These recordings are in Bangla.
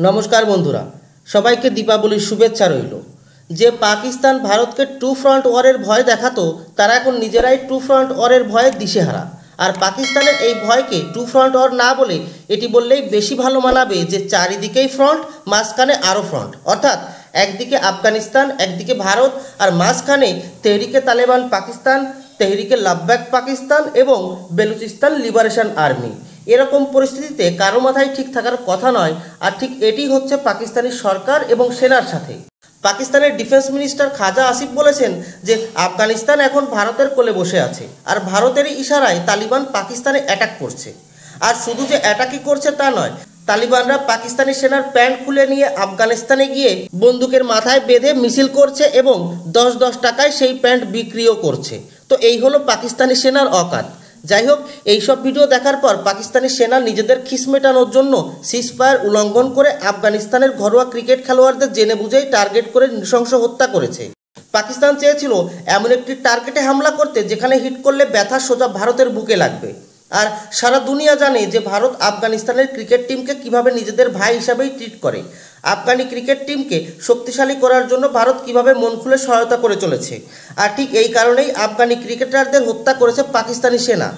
নমস্কার বন্ধুরা, সবাইকে দীপাবলির শুভেচ্ছা রইল। যে পাকিস্তান ভারতকে টু ফ্রন্ট ওয়ারের ভয় দেখাতো, তারা এখন নিজেরাই টু ফ্রন্ট ওয়ারের ভয়ে দিশেহারা। আর পাকিস্তানের এই ভয়কে টু ফ্রন্ট ওয়ার না বলে এটি বললেই বেশি ভালো মানাবে যে চারিদিকেই ফ্রন্ট, মাঝখানে আরও ফ্রন্ট। অর্থাৎ একদিকে আফগানিস্তান, একদিকে ভারত, আর মাঝখানে তেহরিকে তালেবান পাকিস্তান, তেহরিকে লাভব্যাক পাকিস্তান এবং বেলুচিস্তান লিবারেশন আর্মি। এরকম পরিস্থিতিতে কারো মাথায় ঠিক থাকার কথা নয়। আর ঠিক এটি হচ্ছে পাকিস্তানি সরকার এবং সেনার সাথে। পাকিস্তানের ডিফেন্স মিনিস্টার খাজা আসিফ বলেছেন যে আফগানিস্তান এখন ভারতের কোলে বসে আছে, আর ভারতেরই ইশারায় তালিবান পাকিস্তানে অ্যাটাক করছে। আর শুধু যে অ্যাটাকই করছে তা নয়, তালিবানরা পাকিস্তানি সেনার প্যান্ট খুলে নিয়ে আফগানিস্তানে গিয়ে বন্দুকের মাথায় বেঁধে মিছিল করছে এবং 10 টাকায় সেই প্যান্ট বিক্রিও করছে। তো এই হলো পাকিস্তানি সেনার অকাত। যাই হোক, এইসব ভিডিও দেখার পর পাকিস্তানি সেনা নিজেদের খিস মেটানোর জন্য সিজফায়ার উল্লঙ্ঘন করে আফগানিস্তানের ঘরোয়া ক্রিকেট খেলোয়াড়দের জেনে বুঝেই টার্গেট করে নৃশংস হত্যা করেছে। পাকিস্তান চেয়েছিল এমন একটি টার্গেটে হামলা করতে যেখানে হিট করলে ব্যথা সোজা ভারতের বুকে লাগবে। আর সারা দুনিয়া জানে যে ভারত আফগানিস্তানের ক্রিকেট টিমকে কিভাবে নিজেদের ভাই হিসাবেই ট্রিট করে। আফগানি ক্রিকেট টিমকে শক্তিশালী করার জন্য ভারত কিভাবে মন খুলে সহায়তা করে চলেছে। আর ঠিক এই কারণেই আফগানি ক্রিকেটারদের হত্যা করেছে পাকিস্তানি সেনা।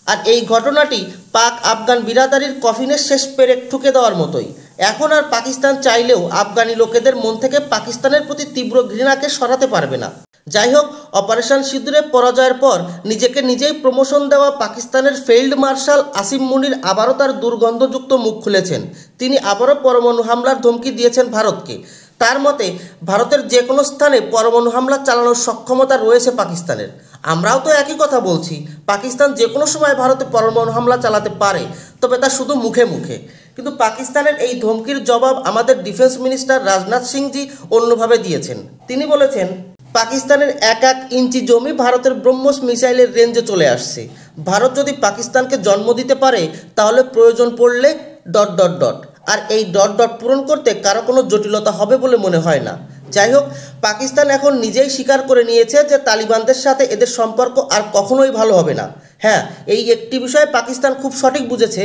আর এই ঘটনাটি পাক আফগান বিরাদারির কফিনের শেষ পেরেক ঠুকে দেওয়ার মতোই। এখন আর পাকিস্তান চাইলেও আফগানি লোকেদের মন থেকে পাকিস্তানের প্রতি তীব্র ঘৃণাকে সরাতে পারবে না। যাই হোক, অপারেশন সিঁদুরে পরাজয়ের পর নিজেকে নিজেই প্রমোশন দেওয়া পাকিস্তানের ফিল্ড মার্শাল আসিম মুনির আবারও তার দুর্গন্ধযুক্ত মুখ খুলেছেন। তিনি আবারও পরমাণু হামলার ধমকি দিয়েছেন ভারতকে। তার মতে ভারতের যে কোনো স্থানে পরমাণু হামলা চালানোর সক্ষমতা রয়েছে পাকিস্তানের। আমরাও তো একই কথা বলছি, পাকিস্তান যে কোনো সময় ভারতে পরমাণু হামলা চালাতে পারে, তবে তা শুধু মুখে মুখে। কিন্তু পাকিস্তানের এই ধমকির জবাব আমাদের ডিফেন্স মিনিস্টার রাজনাথ সিংজি অন্যভাবে দিয়েছেন। তিনি বলেছেন, পাকিস্তানের 1 ইঞ্চি জমি ভারতের ব্রহ্মস মিসাইলের রেঞ্জে চলে আসছে। ভারত যদি পাকিস্তানকে জন্ম দিতে পারে তাহলে প্রয়োজন পড়লে ... আর এই ... পূরণ করতে কারো কোনো জটিলতা হবে বলে মনে হয় না। যাই হোক, পাকিস্তান এখন নিজেই স্বীকার করে নিয়েছে যে তালিবানদের সাথে এদের সম্পর্ক আর কখনোই ভালো হবে না। হ্যাঁ, এই একটি বিষয়ে পাকিস্তান খুব সঠিক বুঝেছে।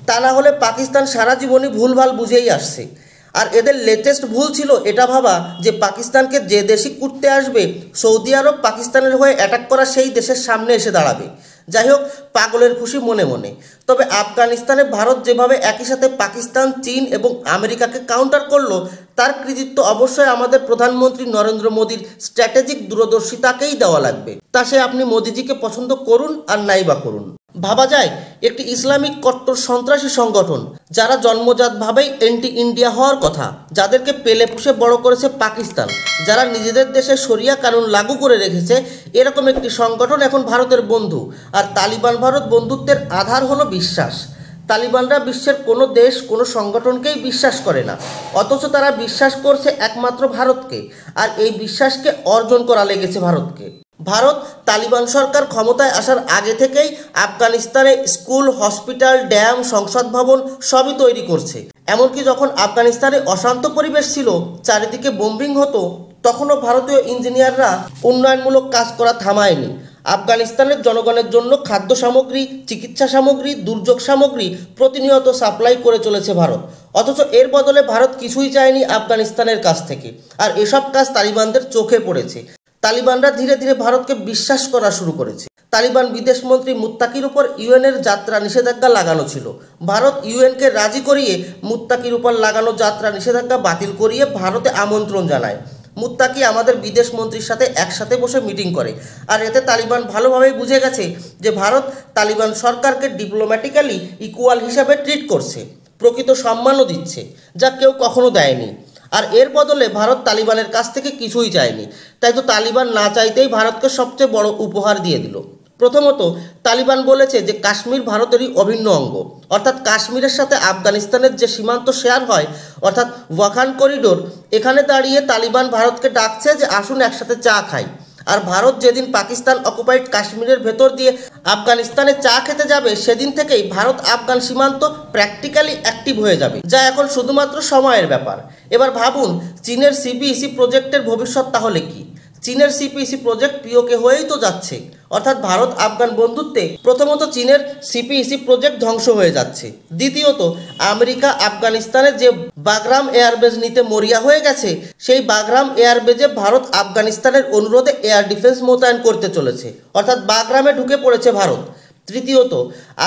তা না হলে পাকিস্তান সারা জীবনই ভুলভাল বুঝেই আসছে। আর এদের লেটেস্ট ভুল ছিল এটা ভাবা যে পাকিস্তানকে যে দেশই কুটতে আসবে, সৌদি আরব পাকিস্তানের হয়ে অ্যাটাক করা সেই দেশের সামনে এসে দাঁড়াবে। যাই হোক, পাগলের খুশি মনে মনে। তবে আফগানিস্তানে ভারত যেভাবে একই সাথে পাকিস্তান, চীন এবং আমেরিকাকে কাউন্টার করলো, তার কৃতিত্ব অবশ্যই আমাদের প্রধানমন্ত্রী নরেন্দ্র মোদীর স্ট্র্যাটেজিক দূরদর্শিতাকেই দেওয়া লাগবে। তা সে আপনি মোদীজিকে পছন্দ করুন আর নাই বা করুন। ভাবা যায় একটি ইসলামিক কট্টর সন্ত্রাসী সংগঠন, যারা জন্মজাতভাবেই অ্যান্টি ইন্ডিয়া হওয়ার কথা, যাদেরকে পেলে পুষে বড় করেছে পাকিস্তান, যারা নিজেদের দেশে শরিয়া কানুন লাগু করে রেখেছে, এরকম একটি সংগঠন এখন ভারতের বন্ধু। আর তালিবান ভারত বন্ধুত্বের আধার হলো বিশ্বাস। তালিবানরা বিশ্বের কোনো দেশ, কোনো সংগঠনকেই বিশ্বাস করে না, অথচ তারা বিশ্বাস করছে একমাত্র ভারতকে। আর এই বিশ্বাসকে অর্জন করা লেগেছে ভারতকে। ভারত তালিবান সরকার ক্ষমতায় আসার আগে থেকেই আফগানিস্তানে স্কুল, হসপিটাল, ড্যাম, সংসদ ভবন সবই তৈরি করছে। এমনকি যখন আফগানিস্তানে অশান্ত পরিবেশ ছিল, চারিদিকে বোম্বিং হতো, তখনও ভারতীয় ইঞ্জিনিয়াররা উন্নয়নমূলক কাজ করা থামায়নি। আফগানিস্তানের জনগণের জন্য খাদ্য সামগ্রী, চিকিৎসা সামগ্রী, দুর্যোগ সামগ্রী প্রতিনিয়ত সাপ্লাই করে চলেছে ভারত। অথচ এর বদলে ভারত কিছুই চায়নি আফগানিস্তানের কাছ থেকে। আর এসব কাজ তালিবানদের চোখে পড়েছে। তালিবানরা ধীরে ধীরে ভারতকে বিশ্বাস করা শুরু করেছে। তালিবান বিদেশমন্ত্রী মুত্তাকির উপর ইউএনের যাত্রা নিষেধাজ্ঞা লাগানো ছিল। ভারত ইউএনকে রাজি করিয়ে মুত্তাকির উপর লাগানো যাত্রা নিষেধাজ্ঞা বাতিল করিয়ে ভারতে আমন্ত্রণ জানায়। মুত্তাকি আমাদের বিদেশ মন্ত্রীর সাথে একসাথে বসে মিটিং করে। আর এতে তালিবান ভালোভাবেই বুঝে গেছে যে ভারত তালিবান সরকারকে ডিপ্লোম্যাটিক্যালি ইকুয়াল হিসাবে ট্রিট করছে, প্রকৃত সম্মানও দিচ্ছে, যা কেউ কখনো দেয়নি। আর এর বদলে ভারত তালিবানের কাছ থেকে কিছুই চায়নি। তাই তো তালিবান না চাইতেই ভারতকে সবচেয়ে বড় উপহার দিয়ে দিল। প্রথমত, তালিবান বলেছে যে কাশ্মীর ভারতেরই অভিন্ন অঙ্গ। অর্থাৎ কাশ্মীরের সাথে আফগানিস্তানের যে সীমান্ত শেয়ার হয়, অর্থাৎ ওয়াখান করিডোর, এখানে দাঁড়িয়ে তালিবান ভারতকে ডাকছে যে আসুন একসাথে চা খাই। আর ভারত যেদিন পাকিস্তান অকুপাইড কাশ্মীরের ভেতর দিয়ে আফগানিস্তানে চা খেতে যাবে, সেদিন থেকেই ভারত আফগান সীমান্ত প্র্যাকটিক্যালি অ্যাক্টিভ হয়ে যাবে, যা এখন শুধুমাত্র সময়ের ব্যাপার। এবার ভাবুন, চীনের সিপিইসি প্রজেক্টের ভবিষ্যৎ তাহলে কি? চীনের সিপিইসি প্রজেক্ট পিওকে হয়েই তো যাচ্ছে। অর্থাৎ ভারত আফগান বন্ধুত্বে প্রথমত চীনের সিপিইসি প্রজেক্ট ধ্বংস হয়ে যাচ্ছে, দ্বিতীয়ত আমেরিকা আফগানিস্তানে যে বাগরাম এয়ারবেজ নিতে মরিয়া হয়ে গেছে, সেই বাগরাম এয়ারবেজে ভারত আফগানিস্তানের অনুরোধে এয়ার ডিফেন্স মোতায়েন করতে চলেছে, অর্থাৎ বাগরামে ঢুকে পড়েছে ভারত। তৃতীয়ত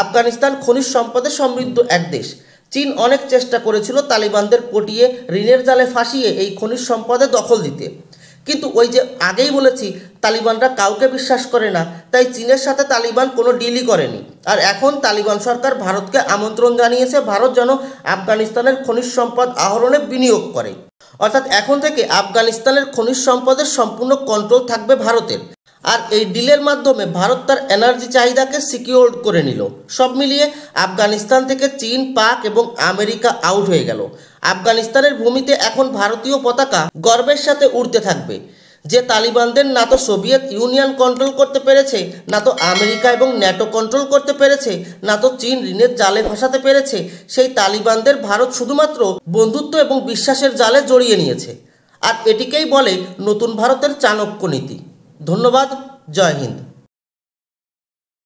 আফগানিস্তান খনিজ সম্পদে সমৃদ্ধ এক দেশ। চীন অনেক চেষ্টা করেছিল তালিবানদের পটিয়ে ঋণের জালে ফাঁসিয়ে এই খনিজ সম্পদে দখল দিতে, কিন্তু ওই যে আগেই বলেছি তালিবানরা কাউকে বিশ্বাস করে না, তাই চীনের সাথে তালিবান কোনো ডিলই করেনি। আর এখন তালিবান সরকার ভারতকে আমন্ত্রণ জানিয়েছে ভারত যেন আফগানিস্তানের খনিজ সম্পদ আহরণে বিনিয়োগ করে, অর্থাৎ এখন থেকে আফগানিস্তানের খনিজ সম্পদের সম্পূর্ণ কন্ট্রোল থাকবে ভারতের। আর এই ডিলের মাধ্যমে ভারত তার এনার্জি চাহিদাকে সিকিউর করে নিল। সব মিলিয়ে আফগানিস্তান থেকে চীন, পাক এবং আমেরিকা আউট হয়ে গেল। আফগানিস্তানের ভূমিতে এখন ভারতীয় পতাকা গর্বের সাথে উড়তে থাকবে। যে তালিবানদের না তো সোভিয়েত ইউনিয়ন কন্ট্রোল করতে পেরেছে, না তো আমেরিকা এবং ন্যাটো কন্ট্রোল করতে পেরেছে, না তো চীন ঋণের জালে ভাসাতে পেরেছে, সেই তালিবানদের ভারত শুধুমাত্র বন্ধুত্ব এবং বিশ্বাসের জালে জড়িয়ে নিয়েছে। আর এটিকেই বলে নতুন ভারতের চাণক্য নীতি। ধন্যবাদ। জয় হিন্দ।